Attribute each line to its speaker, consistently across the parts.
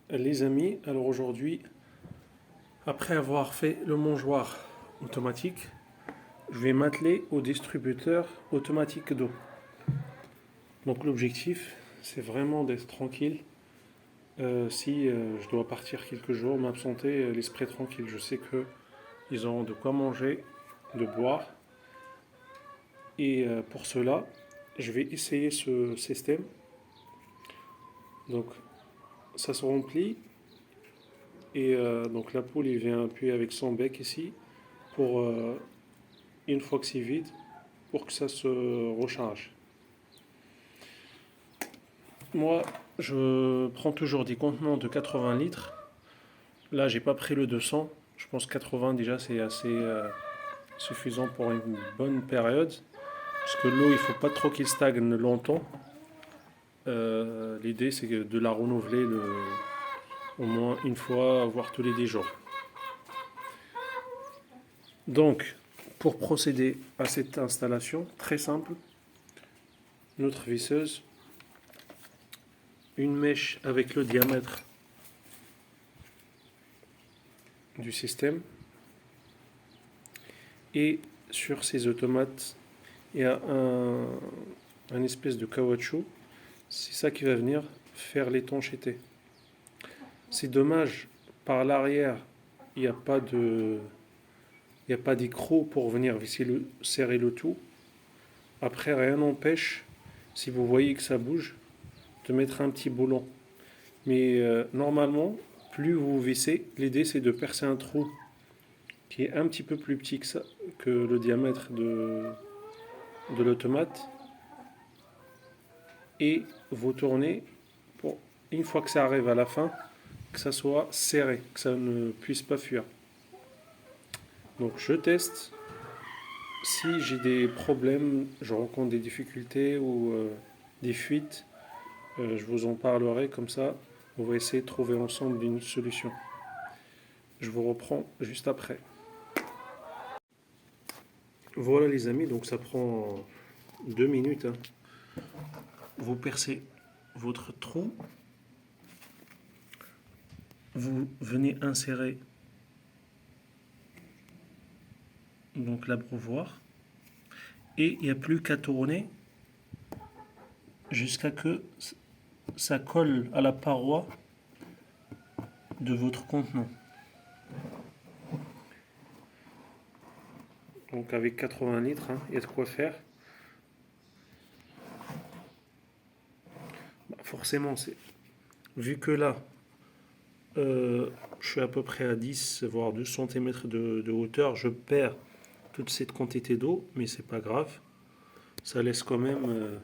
Speaker 1: Les amis, alors aujourd'hui, après avoir fait le mangeoire automatique, je vais m'atteler au distributeur automatique d'eau. Donc l'objectif, c'est vraiment d'être tranquille. Si je dois partir quelques jours, m'absenter, l'esprit tranquille. Je sais que ils auront de quoi manger, de boire. Et pour cela, je vais essayer ce système. Donc ça se remplit et donc la poule il vient appuyer avec son bec ici pour une fois que c'est vide pour que ça se recharge. Moi, je prends toujours des contenants de 80 litres. Là, j'ai pas pris le 200. Je pense que 80 déjà c'est assez suffisant pour une bonne période. Parce que l'eau, il faut pas trop qu'il stagne longtemps. L'idée c'est de la renouveler au moins une fois, voire tous les 10 jours. Donc, pour procéder à cette installation, très simple, notre visseuse, une mèche avec le diamètre du système, et sur ces automates, il y a un espèce de caoutchouc, c'est ça qui va venir faire l'étanchéité. C'est dommage, par l'arrière, il n'y a pas de... Il n'y a pas d'écrou pour venir serrer le tout. Après, rien n'empêche, si vous voyez que ça bouge, de mettre un petit boulon. Mais normalement, plus vous vissez, l'idée c'est de percer un trou qui est un petit peu plus petit que le diamètre de l'automate. Et vous tournez pour, une fois que ça arrive à la fin, que ça soit serré, que ça ne puisse pas fuir. Donc je teste. Si j'ai des problèmes, je rencontre des difficultés ou des fuites, je vous en parlerai comme ça. On va essayer de trouver ensemble une solution. Je vous reprends juste après. Voilà les amis, donc ça prend 2 minutes. Hein. Vous percez votre trou. Vous venez insérer donc l'abreuvoir. Et il n'y a plus qu'à tourner jusqu'à que ça colle à la paroi de votre contenant. Donc avec 80 litres, il y a de quoi faire. Forcément, vu que là, je suis à peu près à 10 voire 12 cm de hauteur, je perds toute cette quantité d'eau, mais c'est pas grave. Ça laisse quand même,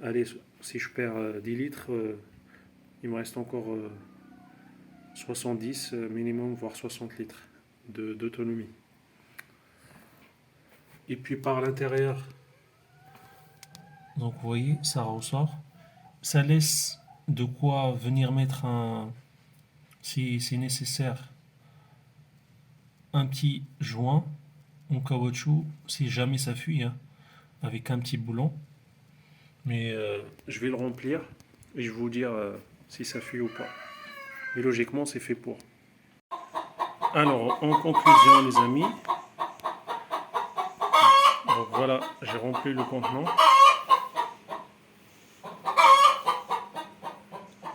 Speaker 1: allez, si je perds 10 litres, il me reste encore 70 minimum, voire 60 litres d'autonomie. Et puis par l'intérieur, donc vous voyez, ça ressort. Ça laisse de quoi venir mettre si c'est nécessaire, un petit joint en caoutchouc, si jamais ça fuit, hein, avec un petit boulon. Mais je vais le remplir et je vais vous dire si ça fuit ou pas. Mais logiquement, c'est fait pour. Alors, en conclusion, les amis, donc voilà, j'ai rempli le contenant.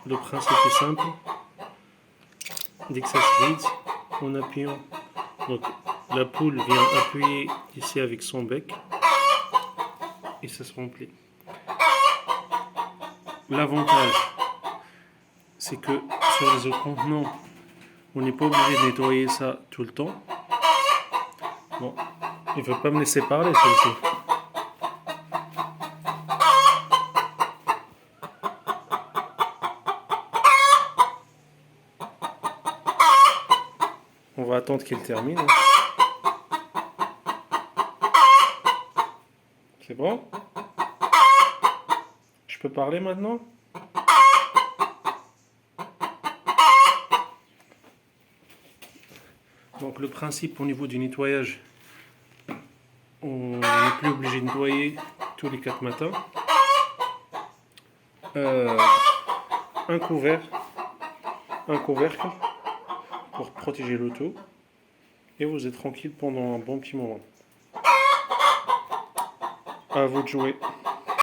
Speaker 1: Le principe est simple. Dès que ça se vide, en appuyant, donc la poule vient appuyer ici avec son bec et ça se remplit. L'avantage, c'est que sur les autres contenants, on n'est pas obligé de nettoyer ça tout le temps. Bon, il ne veut pas me laisser parler celui-ci. On va attendre qu'il termine. Hein. C'est bon? Je peux parler maintenant? Donc le principe au niveau du nettoyage, on n'est plus obligé de nettoyer tous les 4 matins. Un couvert un couvercle pour protéger le tout. Et vous êtes tranquille pendant un bon petit moment. À vous de jouer.